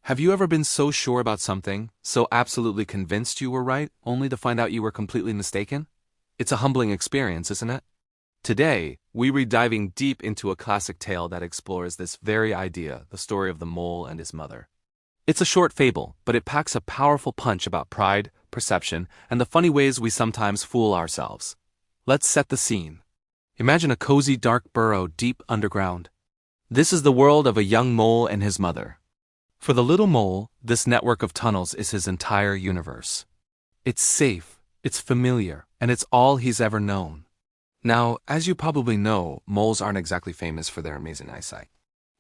Have you ever been so sure about something, so absolutely convinced you were right, only to find out you were completely mistaken? It's a humbling experience, isn't it? Today, we read diving deep into a classic tale that explores this very idea, the story of the mole and his mother. It's a short fable, but it packs a powerful punch about pride, perception, and the funny ways we sometimes fool ourselves. Let's set the scene. Imagine a cozy dark burrow deep underground. This is the world of a young mole and his mother. For the little mole, this network of tunnels is his entire universe. It's safe, it's familiar, and it's all he's ever known. Now, as you probably know, moles aren't exactly famous for their amazing eyesight.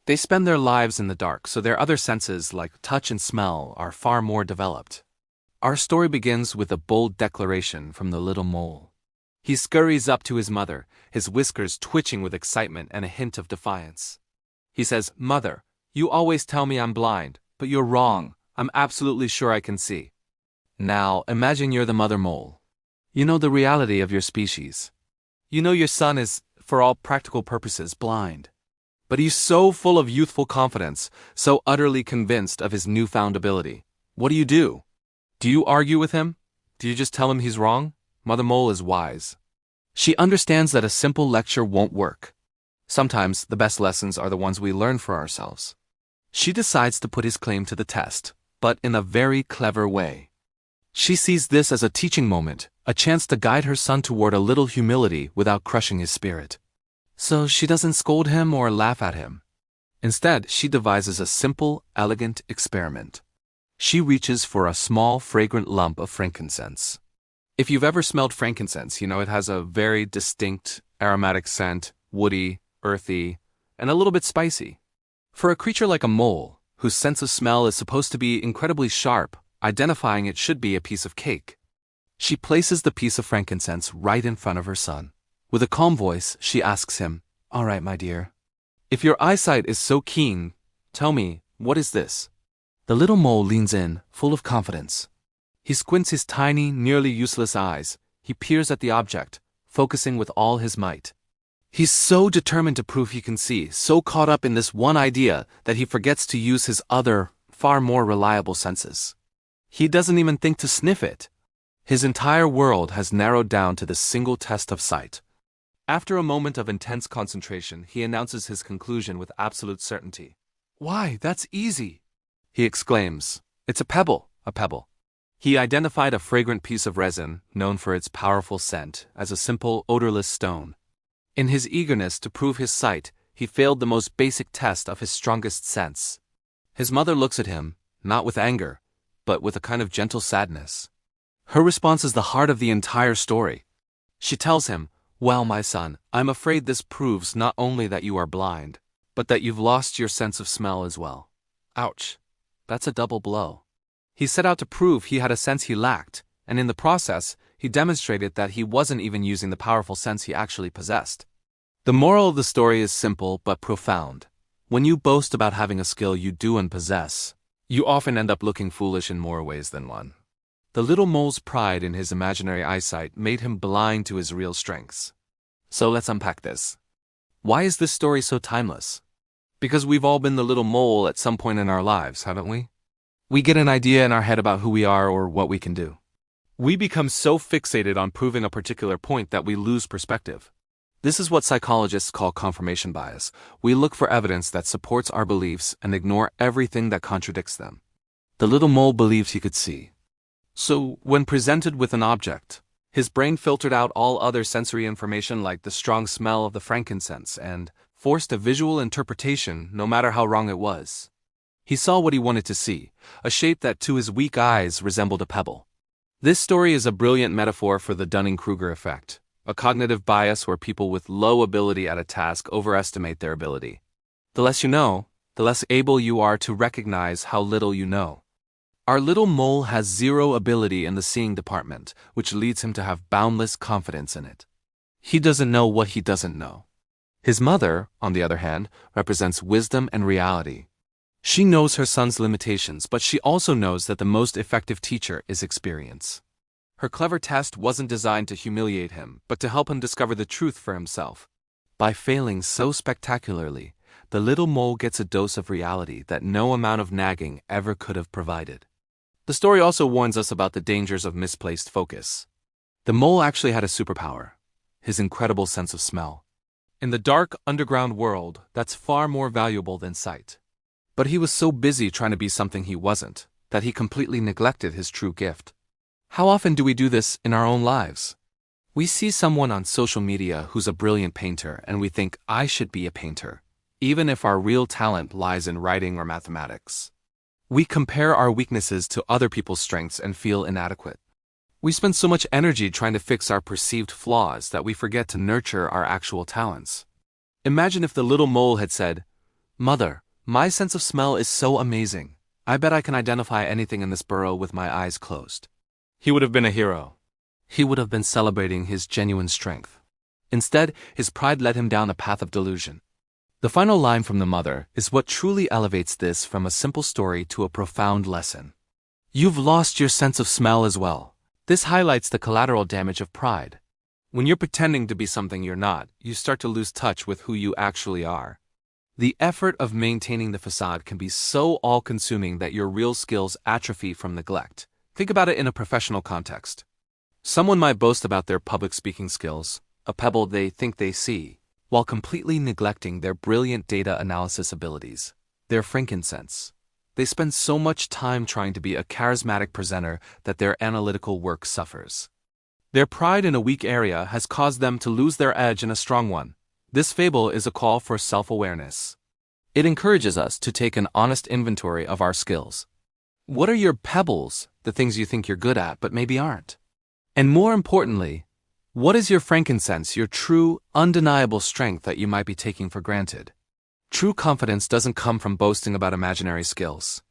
They spend their lives in the dark, so their other senses, like touch and smell, are far more developed. Our story begins with a bold declaration from the little mole. He scurries up to his mother, his whiskers twitching with excitement and a hint of defiance. He says, "Mother, you always tell me I'm blind, but you're wrong. I'm absolutely sure I can see." Now, imagine you're the mother mole. You know the reality of your species. You know your son is, for all practical purposes, blind. But he's so full of youthful confidence, so utterly convinced of his newfound ability. What do? Do you argue with him? Do you just tell him he's wrong? Mother Mole is wise. She understands that a simple lecture won't work. Sometimes the best lessons are the ones we learn for ourselves. She decides to put his claim to the test, but in a very clever way. She sees this as a teaching moment, a chance to guide her son toward a little humility without crushing his spirit. So she doesn't scold him or laugh at him. Instead, she devises a simple, elegant experiment. She reaches for a small, fragrant lump of frankincense. If you've ever smelled frankincense, you know it has a very distinct, aromatic scent, woody, earthy, and a little bit spicy. For a creature like a mole, whose sense of smell is supposed to be incredibly sharp, identifying it should be a piece of cake. She places the piece of frankincense right in front of her son. With a calm voice, she asks him, "All right, my dear. If your eyesight is so keen, tell me, what is this?" The little mole leans in, full of confidence. He squints his tiny, nearly useless eyes. He peers at the object, focusing with all his might. He's so determined to prove he can see, so caught up in this one idea that he forgets to use his other, far more reliable senses. He doesn't even think to sniff it. His entire world has narrowed down to this single test of sight. After a moment of intense concentration, he announces his conclusion with absolute certainty. "Why, that's easy!" he exclaims. "It's a pebble, a pebble." He identified a fragrant piece of resin, known for its powerful scent, as a simple, odorless stone. In his eagerness to prove his sight, he failed the most basic test of his strongest sense. His mother looks at him, not with anger, but with a kind of gentle sadness. Her response is the heart of the entire story. She tells him, "Well, my son, I'm afraid this proves not only that you are blind, but that you've lost your sense of smell as well." Ouch. That's a double blow. He set out to prove he had a sense he lacked, and in the process, he demonstrated that he wasn't even using the powerful sense he actually possessed. The moral of the story is simple but profound. When you boast about having a skill you do and possess, you often end up looking foolish in more ways than one. The little mole's pride in his imaginary eyesight made him blind to his real strengths. So let's unpack this. Why is this story so timeless? Because we've all been the little mole at some point in our lives, haven't we? We get an idea in our head about who we are or what we can do. We become so fixated on proving a particular point that we lose perspective. This is what psychologists call confirmation bias. We look for evidence that supports our beliefs and ignore everything that contradicts them. The little mole believed he could see. So, when presented with an object, his brain filtered out all other sensory information like the strong smell of the frankincense and forced a visual interpretation no matter how wrong it was. He saw what he wanted to see, a shape that to his weak eyes resembled a pebble. This story is a brilliant metaphor for the Dunning-Kruger effect, a cognitive bias where people with low ability at a task overestimate their ability. The less you know, the less able you are to recognize how little you know. Our little mole has zero ability in the seeing department, which leads him to have boundless confidence in it. He doesn't know what he doesn't know. His mother, on the other hand, represents wisdom and reality. She knows her son's limitations, but she also knows that the most effective teacher is experience. Her clever test wasn't designed to humiliate him, but to help him discover the truth for himself. By failing so spectacularly, the little mole gets a dose of reality that no amount of nagging ever could have provided. The story also warns us about the dangers of misplaced focus. The mole actually had a superpower: his incredible sense of smell. In the dark, underground world, that's far more valuable than sight. But he was so busy trying to be something he wasn't, that he completely neglected his true gift. How often do we do this in our own lives? We see someone on social media who's a brilliant painter and we think, I should be a painter, even if our real talent lies in writing or mathematics. We compare our weaknesses to other people's strengths and feel inadequate. We spend so much energy trying to fix our perceived flaws that we forget to nurture our actual talents. Imagine if the little mole had said, "Mother, my sense of smell is so amazing. I bet I can identify anything in this burrow with my eyes closed." He would have been a hero. He would have been celebrating his genuine strength. Instead, his pride led him down a path of delusion. The final line from the mother is what truly elevates this from a simple story to a profound lesson. You've lost your sense of smell as well. This highlights the collateral damage of pride. When you're pretending to be something you're not, you start to lose touch with who you actually are. The effort of maintaining the facade can be so all-consuming that your real skills atrophy from neglect. Think about it in a professional context. Someone might boast about their public speaking skills, a pebble they think they see, while completely neglecting their brilliant data analysis abilities, their frankincense. They spend so much time trying to be a charismatic presenter that their analytical work suffers. Their pride in a weak area has caused them to lose their edge in a strong one. This fable is a call for self-awareness. It encourages us to take an honest inventory of our skills. What are your pebbles, the things you think you're good at but maybe aren't? And more importantly, what is your frankincense, your true, undeniable strength that you might be taking for granted? True confidence doesn't come from boasting about imaginary skills.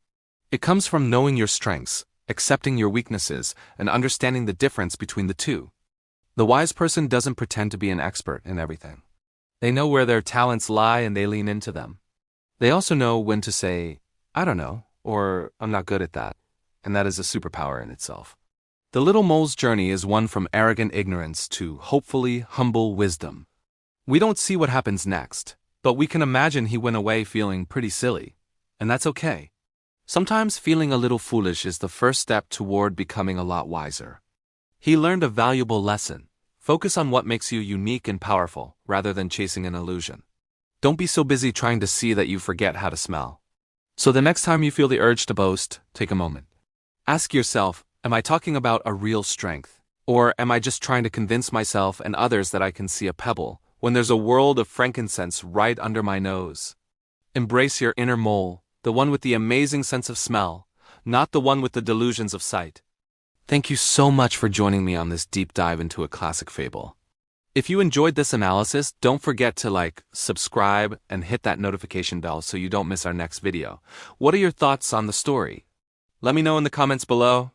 It comes from knowing your strengths, accepting your weaknesses, and understanding the difference between the two. The wise person doesn't pretend to be an expert in everything. They know where their talents lie and they lean into them. They also know when to say, I don't know, or I'm not good at that, and that is a superpower in itself. The little mole's journey is one from arrogant ignorance to, hopefully, humble wisdom. We don't see what happens next, but we can imagine he went away feeling pretty silly, and that's okay. Sometimes feeling a little foolish is the first step toward becoming a lot wiser. He learned a valuable lesson. Focus on what makes you unique and powerful, rather than chasing an illusion. Don't be so busy trying to see that you forget how to smell. So the next time you feel the urge to boast, take a moment. Ask yourself, am I talking about a real strength? Or am I just trying to convince myself and others that I can see a pebble, when there's a world of frankincense right under my nose? Embrace your inner mole, the one with the amazing sense of smell, not the one with the delusions of sight. Thank you so much for joining me on this deep dive into a classic fable. If you enjoyed this analysis, don't forget to like, subscribe, and hit that notification bell so you don't miss our next video. What are your thoughts on the story? Let me know in the comments below.